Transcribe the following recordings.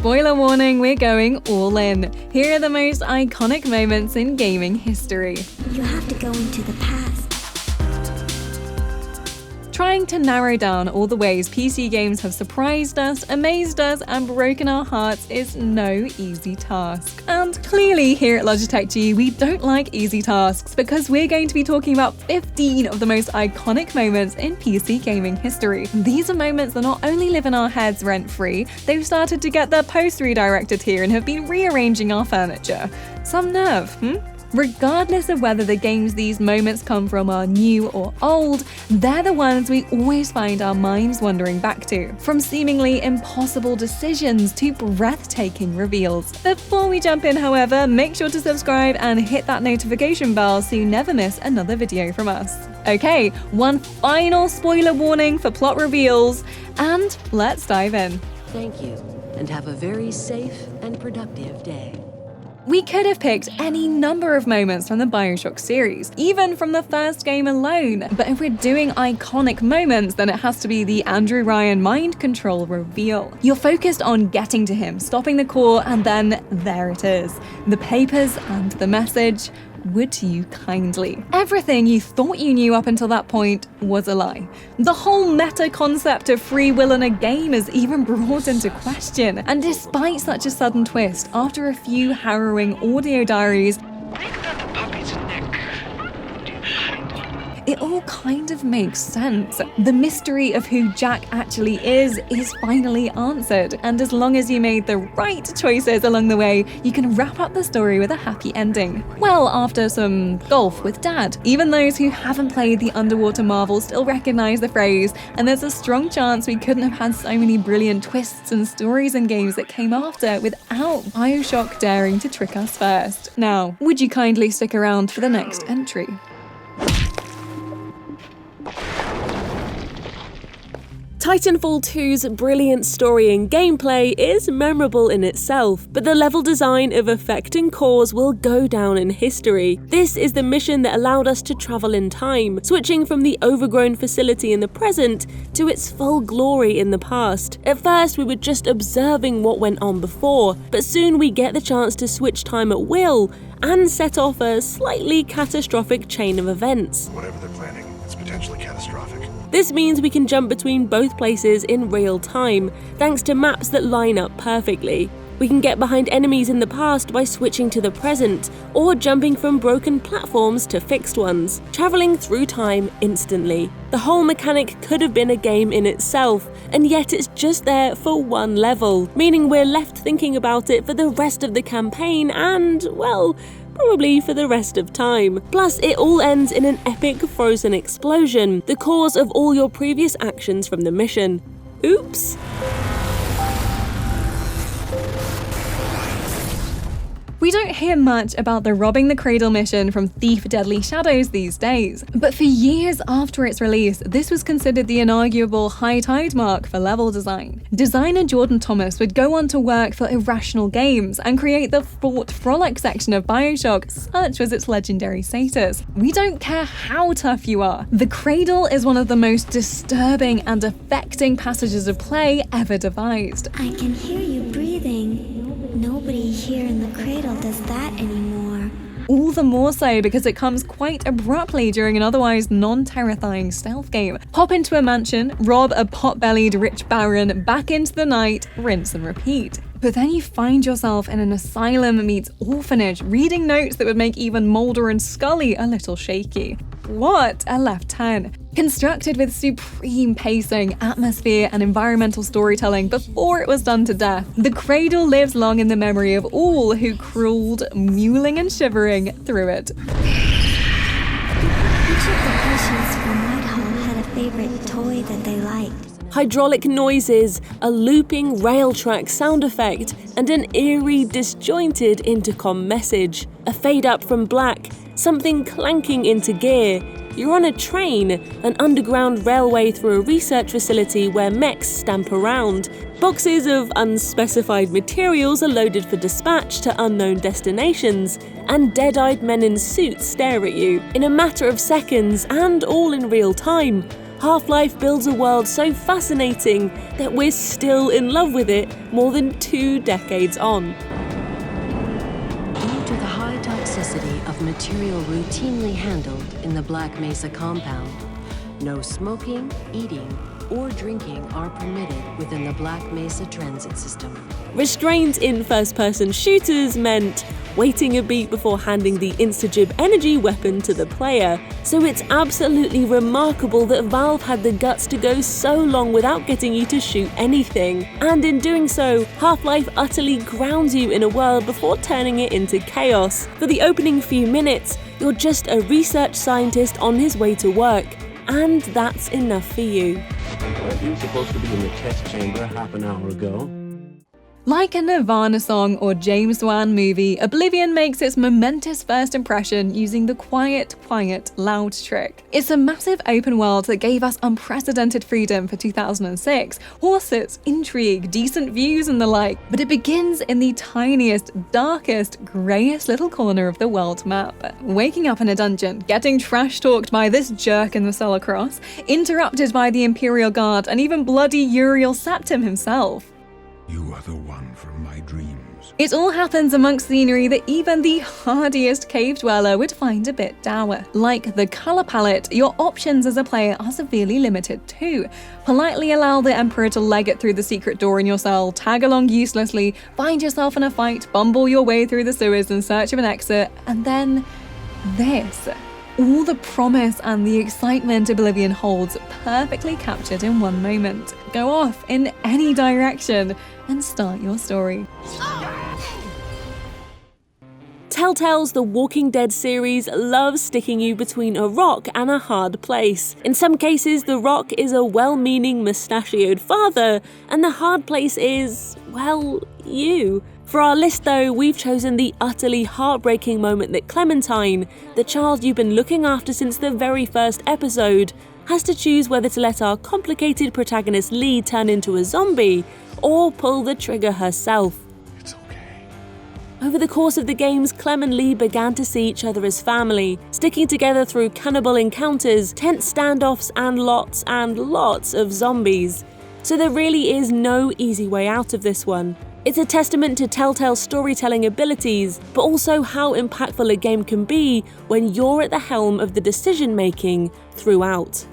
Spoiler warning, we're going all in. Here are the most iconic moments in gaming history. You have to go into the past. Trying to narrow down all the ways PC games have surprised us, amazed us, and broken our hearts is no easy task. And clearly here at Logitech G, we don't like easy tasks because we're going to be talking about 15 of the most iconic moments in PC gaming history. These are moments that not only live in our heads rent-free, they've started to get their posts redirected here and have been rearranging our furniture. Some nerve, Regardless of whether the games these moments come from are new or old, they're the ones we always find our minds wandering back to. From seemingly impossible decisions to breathtaking reveals. Before we jump in, however, make sure to subscribe and hit that notification bell so you never miss another video from us. Okay, one final spoiler warning for plot reveals, and let's dive in. Thank you, and have a very safe and productive day. We could have picked any number of moments from the Bioshock series, even from the first game alone, but if we're doing iconic moments, then it has to be the Andrew Ryan mind control reveal. You're focused on getting to him, stopping the core, and then there it is. The papers and the message. Would you kindly? Everything you thought you knew up until that point was a lie. The whole meta concept of free will in a game is even brought into question. And despite such a sudden twist, after a few harrowing audio diaries, it all kind of makes sense. The mystery of who Jack actually is finally answered, and as long as you made the right choices along the way, you can wrap up the story with a happy ending. Well, after some golf with Dad. Even those who haven't played the underwater marvel still recognize the phrase, and there's a strong chance we couldn't have had so many brilliant twists and stories and games that came after without Bioshock daring to trick us first. Now, would you kindly stick around for the next entry? Titanfall 2's brilliant story and gameplay is memorable in itself, but the level design of Effect and Cause will go down in history. This is the mission that allowed us to travel in time, switching from the overgrown facility in the present to its full glory in the past. At first, we were just observing what went on before, but soon we get the chance to switch time at will and set off a slightly catastrophic chain of events. Whatever they're planning, it's potentially catastrophic. This means we can jump between both places in real time, thanks to maps that line up perfectly. We can get behind enemies in the past by switching to the present, or jumping from broken platforms to fixed ones, travelling through time instantly. The whole mechanic could have been a game in itself, and yet it's just there for one level, meaning we're left thinking about it for the rest of the campaign and, well, probably for the rest of time. Plus, it all ends in an epic frozen explosion, the cause of all your previous actions from the mission. Oops. We don't hear much about the robbing the Cradle mission from Thief Deadly Shadows these days, but for years after its release, this was considered the inarguable high tide mark for level design. Designer Jordan Thomas would go on to work for Irrational Games and create the Fort Frolic section of Bioshock, such was its legendary status. We don't care how tough you are. The Cradle is one of the most disturbing and affecting passages of play ever devised. I can hear you breathing. Nobody here in the Cradle does that anymore. All the more so because it comes quite abruptly during an otherwise non-terrifying stealth game. Hop into a mansion, rob a pot-bellied rich baron, back into the night, rinse and repeat. But then you find yourself in an asylum meets orphanage, reading notes that would make even Mulder and Scully a little shaky. What a left turn. Constructed with supreme pacing, atmosphere, and environmental storytelling before it was done to death, the Cradle lives long in the memory of all who crawled, mewling and shivering through it. Each of the patients from Whitehall had a favorite toy that they liked. Hydraulic noises, a looping rail track sound effect, and an eerie, disjointed intercom message. A fade up from black, something clanking into gear. You're on a train, an underground railway through a research facility where mechs stamp around. Boxes of unspecified materials are loaded for dispatch to unknown destinations, and dead-eyed men in suits stare at you. In a matter of seconds, and all in real time, Half-Life builds a world so fascinating that we're still in love with it more than 2 decades on. Due to the high toxicity of material routinely handled in the Black Mesa compound, no smoking, eating, or drinking are permitted within the Black Mesa transit system. Restraint in first-person shooters meant waiting a beat before handing the Instajib energy weapon to the player, so it's absolutely remarkable that Valve had the guts to go so long without getting you to shoot anything. And in doing so, Half-Life utterly grounds you in a world before turning it into chaos. For the opening few minutes, you're just a research scientist on his way to work, and that's enough for you. Weren't you supposed to be in the test chamber half an hour ago? Like a Nirvana song or James Wan movie, Oblivion makes its momentous first impression using the quiet, loud trick. It's a massive open world that gave us unprecedented freedom for 2006, horses, intrigue, decent views and the like, but it begins in the tiniest, darkest, greyest little corner of the world map. Waking up in a dungeon, getting trash-talked by this jerk in the cellar cross, interrupted by the Imperial Guard and even bloody Uriel Septim himself. You are the one from my dreams. It all happens amongst scenery that even the hardiest cave dweller would find a bit dour. Like the colour palette, your options as a player are severely limited too. Politely allow the Emperor to leg it through the secret door in your cell, tag along uselessly, find yourself in a fight, bumble your way through the sewers in search of an exit, and then this. All the promise and the excitement Oblivion holds perfectly captured in one moment. Go off in any direction and start your story. Telltale's The Walking Dead series loves sticking you between a rock and a hard place. In some cases, the rock is a well-meaning mustachioed father, and the hard place is, well, you. For our list though, we've chosen the utterly heartbreaking moment that Clementine, the child you've been looking after since the very first episode, has to choose whether to let our complicated protagonist Lee turn into a zombie, or pull the trigger herself. It's okay. Over the course of the games, Clem and Lee began to see each other as family, sticking together through cannibal encounters, tense standoffs, and lots of zombies. So there really is no easy way out of this one. It's a testament to Telltale's storytelling abilities, but also how impactful a game can be when you're at the helm of the decision-making throughout.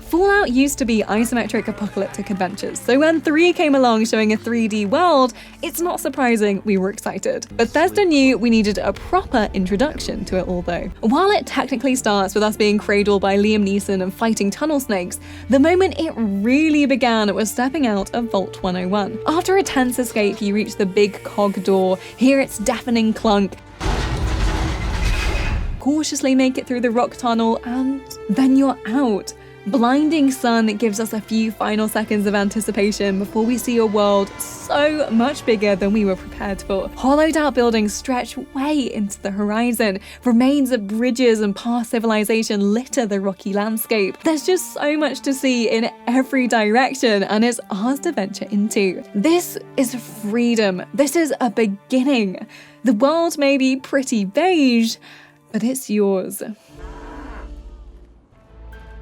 Fallout used to be isometric apocalyptic adventures, so when 3 came along showing a 3D world, it's not surprising we were excited. Bethesda knew we needed a proper introduction to it all though. While it technically starts with us being cradled by Liam Neeson and fighting tunnel snakes, the moment it really began was stepping out of Vault 101. After a tense escape, you reach the big cog door, hear its deafening clunk, cautiously make it through the rock tunnel, and then you're out. Blinding sun gives us a few final seconds of anticipation before we see a world so much bigger than we were prepared for. Hollowed out buildings stretch way into the horizon. Remains of bridges and past civilization litter the rocky landscape. There's just so much to see in every direction, and it's ours to venture into. This is freedom. This is a beginning. The world may be pretty beige, but it's yours.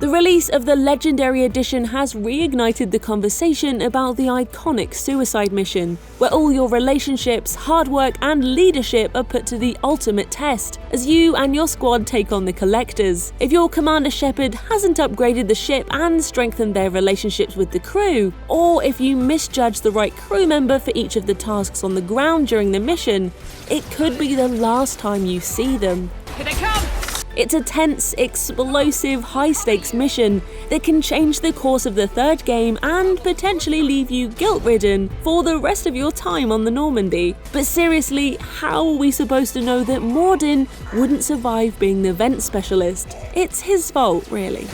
The release of the Legendary Edition has reignited the conversation about the iconic suicide mission, where all your relationships, hard work, and leadership are put to the ultimate test, as you and your squad take on the Collectors. If your Commander Shepard hasn't upgraded the ship and strengthened their relationships with the crew, or if you misjudge the right crew member for each of the tasks on the ground during the mission, it could be the last time you see them. Here they come! It's a tense, explosive, high-stakes mission that can change the course of the third game and potentially leave you guilt-ridden for the rest of your time on the Normandy. But seriously, how are we supposed to know that Morden wouldn't survive being the vent specialist? It's his fault, really.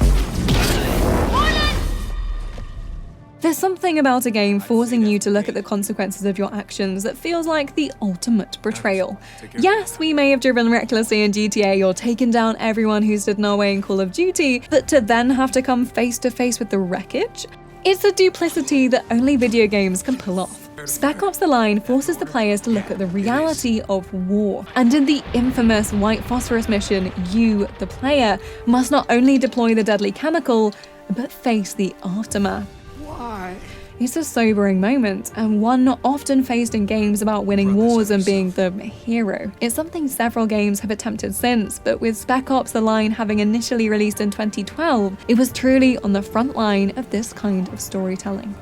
There's something about a game forcing you to look at the consequences of your actions that feels like the ultimate betrayal. Yes, we may have driven recklessly in GTA or taken down everyone who stood in our way in Call of Duty, but to then have to come face to face with the wreckage? It's a duplicity that only video games can pull off. Spec Ops: The Line forces the players to look at the reality of war. And in the infamous White Phosphorus mission, you, the player, must not only deploy the deadly chemical, but face the aftermath. Why? It's a sobering moment, and one not often faced in games about winning wars and being the hero. It's something several games have attempted since, but with Spec Ops: The Line having initially released in 2012, it was truly on the front line of this kind of storytelling.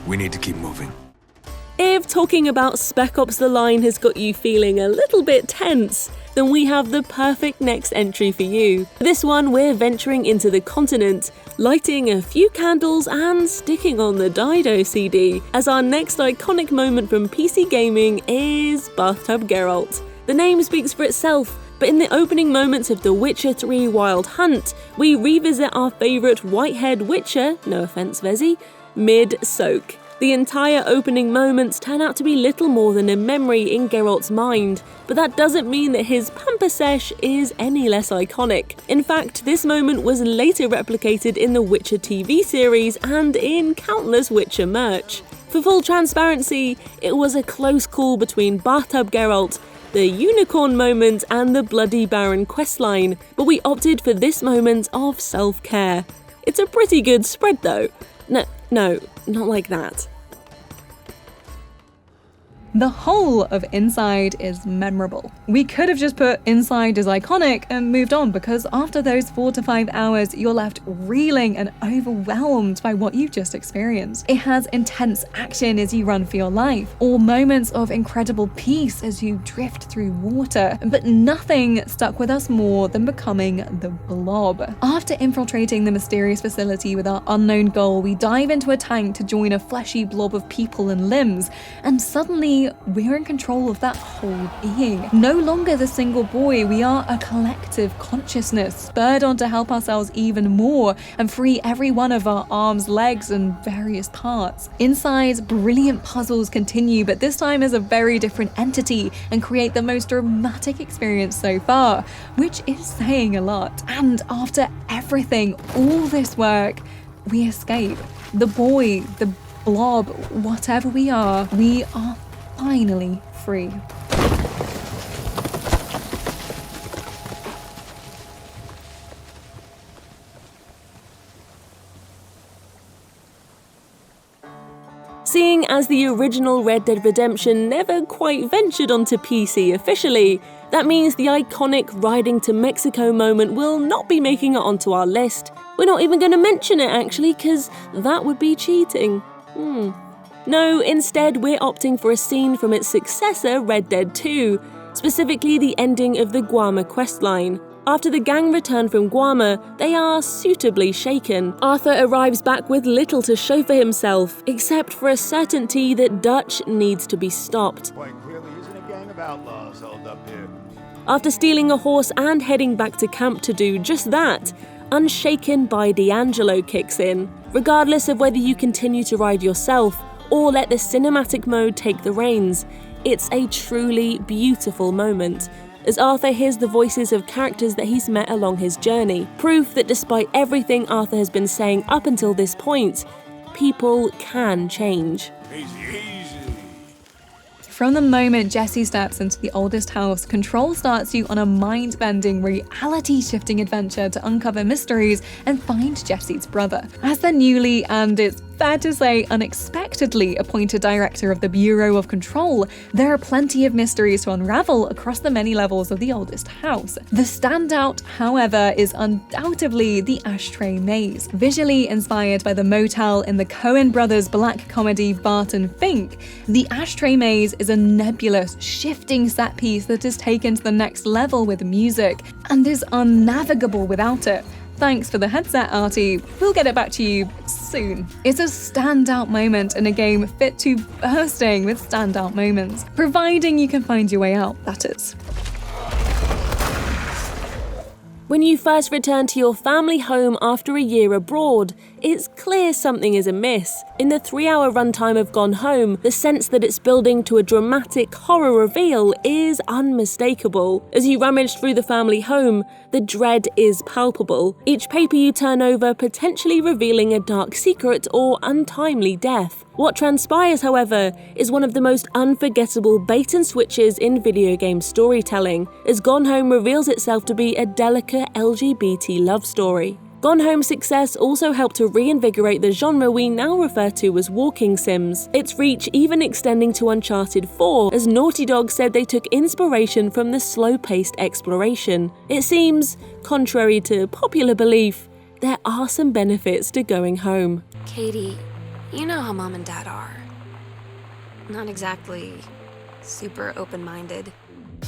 We need to keep moving. If talking about Spec Ops: The Line has got you feeling a little bit tense, then we have the perfect next entry for you. This one, we're venturing into the continent, lighting a few candles and sticking on the Dido CD, as our next iconic moment from PC gaming is Bathtub Geralt. The name speaks for itself, but in the opening moments of The Witcher 3 Wild Hunt, we revisit our favourite white-haired Witcher, no offence Vezi, mid-soak. The entire opening moments turn out to be little more than a memory in Geralt's mind, but that doesn't mean that his pamper sesh is any less iconic. In fact, this moment was later replicated in the Witcher TV series and in countless Witcher merch. For full transparency, it was a close call between Bathtub Geralt, the unicorn moment, and the Bloody Baron questline, but we opted for this moment of self-care. It's a pretty good spread though. No, not like that. The whole of Inside is memorable. We could have just put Inside is iconic and moved on, because after those 4 to 5 hours, you're left reeling and overwhelmed by what you've just experienced. It has intense action as you run for your life, or moments of incredible peace as you drift through water, but nothing stuck with us more than becoming the blob. After infiltrating the mysterious facility with our unknown goal, we dive into a tank to join a fleshy blob of people and limbs, and suddenly we're in control of that whole being. No longer the single boy, we are a collective consciousness, spurred on to help ourselves even more and free every one of our arms, legs, and various parts. Inside's brilliant puzzles continue, but this time as a very different entity, and create the most dramatic experience so far, which is saying a lot. And after everything, all this work, we escape. The boy, the blob, whatever we are finally free. Seeing as the original Red Dead Redemption never quite ventured onto PC officially, that means the iconic riding to Mexico moment will not be making it onto our list. We're not even going to mention it actually, because that would be cheating. No, instead we're opting for a scene from its successor, Red Dead 2, specifically the ending of the Guarma questline. After the gang return from Guarma, they are suitably shaken. Arthur arrives back with little to show for himself, except for a certainty that Dutch needs to be stopped. Quite clearly isn't a gang of outlaws held up here. After stealing a horse and heading back to camp to do just that, Unshaken by D'Angelo kicks in. Regardless of whether you continue to ride yourself, or let the cinematic mode take the reins, it's a truly beautiful moment, as Arthur hears the voices of characters that he's met along his journey, proof that despite everything Arthur has been saying up until this point, people can change. Easy. From the moment Jesse steps into the oldest house, Control starts you on a mind-bending, reality-shifting adventure to uncover mysteries and find Jesse's brother. As the newly, and it's fair to say unexpectedly, appointed director of the Bureau of Control, there are plenty of mysteries to unravel across the many levels of the oldest house. The standout, however, is undoubtedly the Ashtray maze. Visually inspired by the motel in the Coen brothers' black comedy Barton Fink, the Ashtray maze is a nebulous, shifting set piece that is taken to the next level with music, and is unnavigable without it. Thanks for the headset, Artie. We'll get it back to you soon. It's a standout moment in a game fit to bursting with standout moments, providing you can find your way out, that is. When you first return to your family home after a year abroad, it's clear something is amiss. In the 3-hour runtime of Gone Home, the sense that it's building to a dramatic horror reveal is unmistakable. As you rummage through the family home, the dread is palpable, each paper you turn over potentially revealing a dark secret or untimely death. What transpires, however, is one of the most unforgettable bait and switches in video game storytelling, as Gone Home reveals itself to be a delicate LGBT love story. Gone Home's success also helped to reinvigorate the genre we now refer to as walking sims, its reach even extending to Uncharted 4, as Naughty Dog said they took inspiration from the slow-paced exploration. It seems, contrary to popular belief, there are some benefits to going home. Katie, you know how Mom and Dad are. Not exactly super open-minded.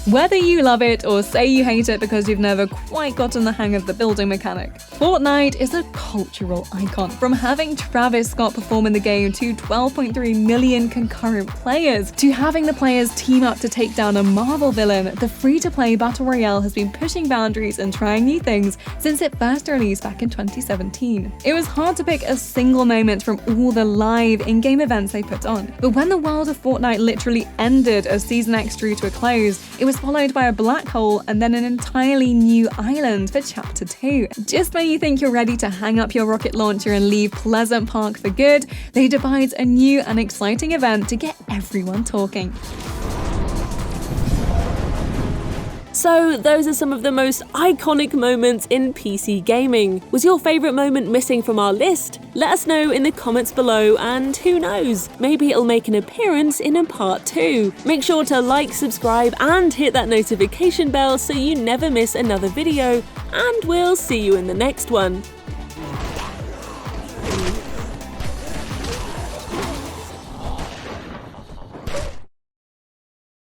Whether you love it or say you hate it because you've never quite gotten the hang of the building mechanic, Fortnite is a cultural icon. From having Travis Scott perform in the game to 12.3 million concurrent players, to having the players team up to take down a Marvel villain, the free-to-play Battle Royale has been pushing boundaries and trying new things since it first released back in 2017. It was hard to pick a single moment from all the live in-game events they put on, but when the world of Fortnite literally ended as Season X drew to a close, it was followed by a black hole and then an entirely new island for Chapter 2. Just when you think you're ready to hang up your rocket launcher and leave Pleasant Park for good, they devise a new and exciting event to get everyone talking. So those are some of the most iconic moments in PC gaming. Was your favourite moment missing from our list? Let us know in the comments below, and who knows, maybe it'll make an appearance in a part 2. Make sure to like, subscribe and hit that notification bell so you never miss another video, and we'll see you in the next one.